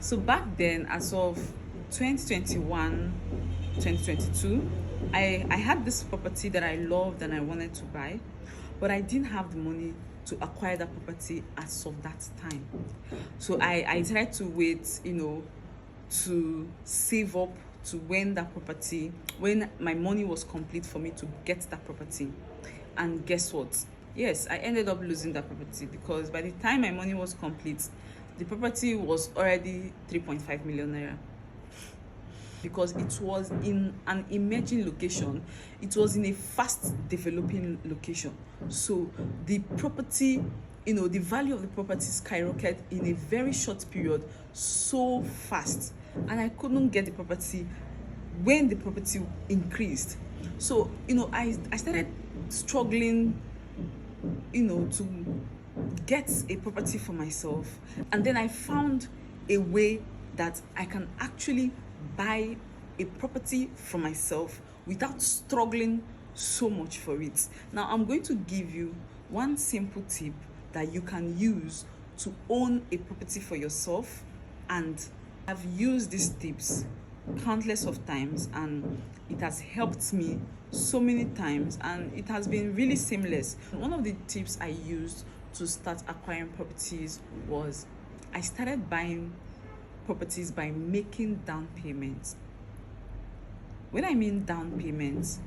So back then, as of 2021, 2022, I had this property that I loved and I wanted to buy, but I didn't have the money to acquire that property as of that time. So I tried to wait, to save up to when my money was complete for me to get that property. And guess what? Yes, I ended up losing that property because by the time my money was complete, the property was already 3.5 million naira, because it was in an emerging location. It was in a fast developing location. So the property, the value of the property skyrocketed in a very short period, so fast. And I couldn't get the property when the property increased. So, I started struggling, to get a property for myself. And then I found a way that I can actually buy a property for myself without struggling so much for it. Now, I'm going to give you one simple tip that you can use to own a property for yourself. And I've used these tips countless of times, and it has helped me so many times, and it has been really seamless. One of the tips I used to start acquiring properties was I started buying properties by making down payments. When I mean down payments,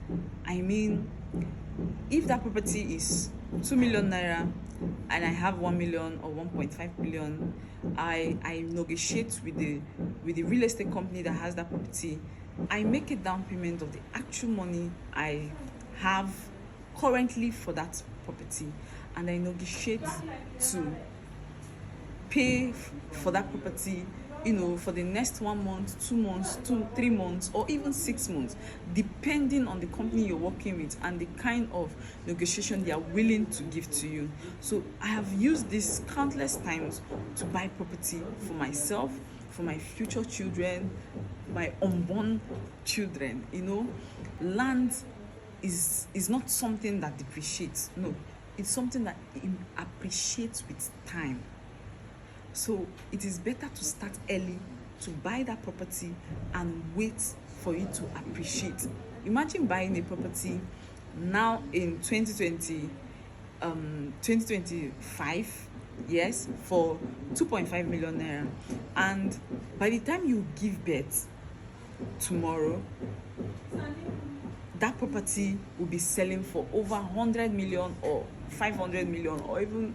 I mean if that property is 2 million naira and I have 1 million or 1.5 million, I negotiate with the real estate company that has that property. I make a down payment of the actual money I have currently for that property, and I negotiate to pay for that property, for the next 1 month, 2 months, 3 months, or even 6 months, depending on the company you're working with and the kind of negotiation they are willing to give to you. So I have used this countless times to buy property for myself, for my future children, my unborn children. Land is not something that depreciates. No, it's something that appreciates with time. So it is better to start early to buy that property and wait for it to appreciate. Imagine buying a property now in 2025, yes, for 2.5 million naira, and by the time you give birth tomorrow, that property will be selling for over 100 million or 500 million, or even,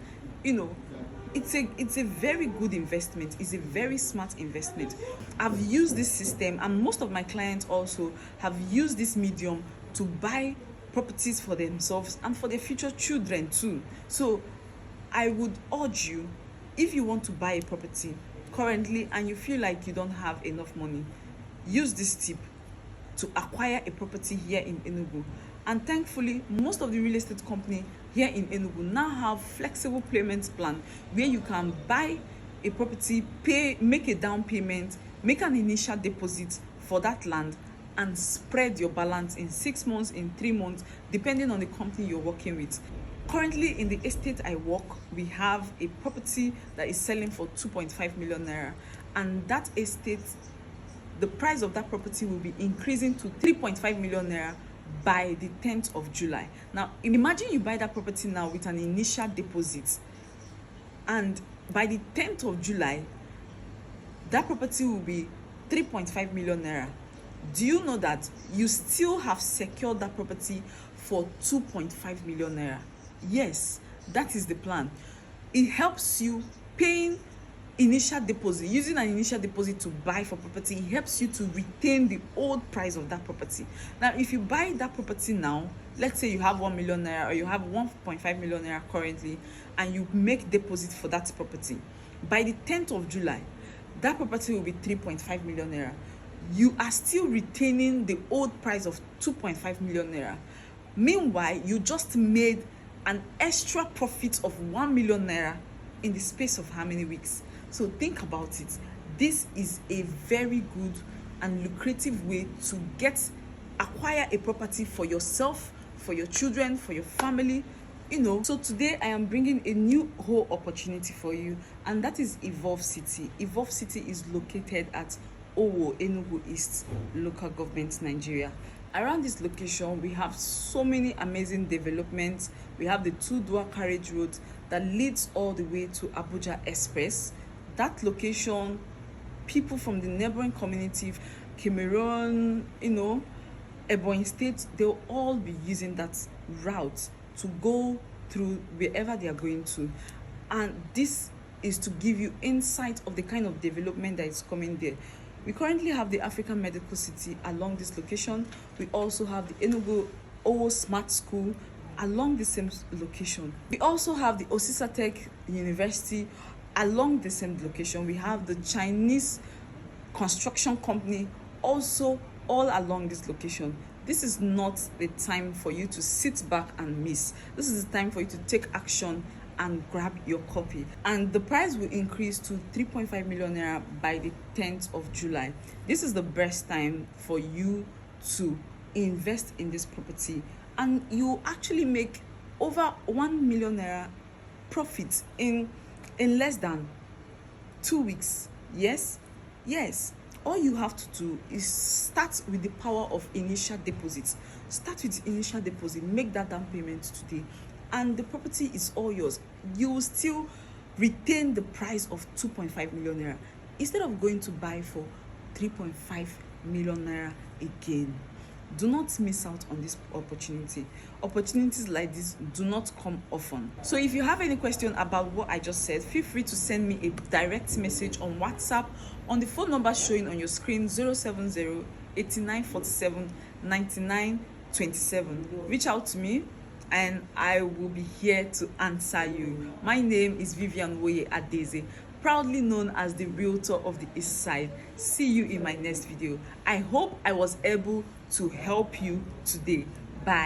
it's a very good investment. It's a very smart investment. I've used this system, and most of my clients also have used this medium to buy properties for themselves and for their future children too. So I would urge you, if you want to buy a property currently and you feel like you don't have enough money, use this tip to acquire a property here in Enugu. And thankfully, most of the real estate company here in Enugu now have flexible payments plan where you can buy a property, make a down payment, make an initial deposit for that land, and spread your balance in 6 months, in 3 months, depending on the company you're working with. Currently, in the estate I work, we have a property that is selling for 2.5 million naira, and that estate, the price of that property will be increasing to 3.5 million naira by the 10th of July. Now, imagine you buy that property now with an initial deposit, and by the 10th of July, that property will be 3.5 million naira. Do you know that you still have secured that property for 2.5 million naira? Yes, that is the plan. It helps you paying initial deposit, using an initial deposit to buy for property. It helps you to retain the old price of that property. Now, if you buy that property now, let's say you have 1 million naira or you have 1.5 million naira currently, and you make deposit for that property, by the 10th of July, that property will be 3.5 million naira. You are still retaining the old price of 2.5 million naira. Meanwhile, you just made an extra profit of 1 million naira in the space of how many weeks? So think about it. This is a very good and lucrative way to acquire a property for yourself, for your children, for your family. So today I am bringing a new whole opportunity for you, and that is Evolve City. Evolve City is located at Owo, Enugu East, local government, Nigeria. Around this location, we have so many amazing developments. We have the two-dual carriage road that leads all the way to Abuja Express. That location, people from the neighboring community, Cameroon, Ebonyi State, they'll all be using that route to go through wherever they are going to. And this is to give you insight of the kind of development that is coming there. We currently have the African Medical City along this location. We also have the Enugu Owo Smart School along the same location. We also have the Osisa Tech University along the same location. We have the Chinese construction company also all along this location. This is not the time for you to sit back and miss. This is the time for you to take action and grab your copy. And the price will increase to 3.5 million naira by the 10th of July. This is the best time for you to invest in this property, and you actually make over 1 million naira profit in less than 2 weeks. Yes, all you have to do is start with the power of initial deposits. Start with the initial deposit, make that down payment today, and the property is all yours. You will still retain the price of 2.5 million naira instead of going to buy for 3.5 million naira again. Do not miss out on this opportunity. Opportunities like this do not come often. So if you have any question about what I just said, feel free to send me a direct message on WhatsApp on the phone number showing on your screen, 070 8947 9927. Reach out to me and I will be here to answer you. My name is Vivian Woye Adeze, proudly known as the realtor of the East Side. See you in my next video. I hope I was able to help you today. Bye.